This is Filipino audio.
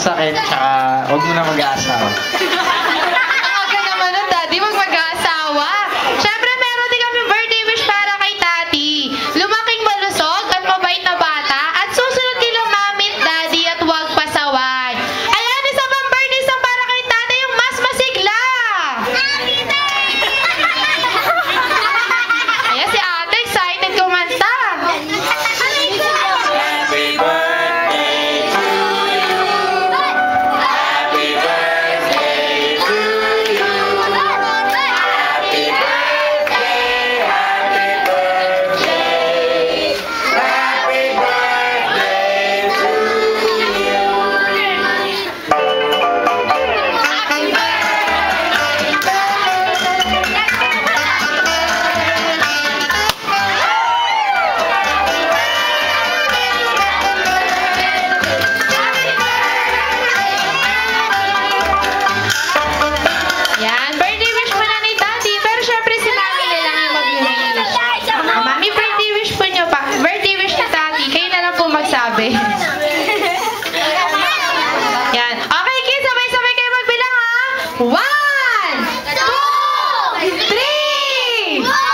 sakit, tsaka huwag mo na mag-aasawa. Aga naman nun, Daddy, wag mag-aasawa. Siyempre, meron din kami birthday wish para kay Tati. Lumaking malusog at mabait na bata at susunod kila Mami at Daddy at huwag pasaway. Ayan, isa pang birthday song para kay Tati, yung mas masigla. Ayan, si Ate, excited kumanta. Happy birthday to you. Happy birthday to you. Happy birthday, happy birthday. Happy birthday to you. Happy Yan, birthday wish po na ni Daddy, pero syempre si Mami na lang yung mag-wish. Mami, birthday wish po nyo pa. Birthday wish ni Daddy, kayo na lang po magsabi. Yan. Okay, kids, sabay-sabay kayo magbilang ha. 1, 2, 3!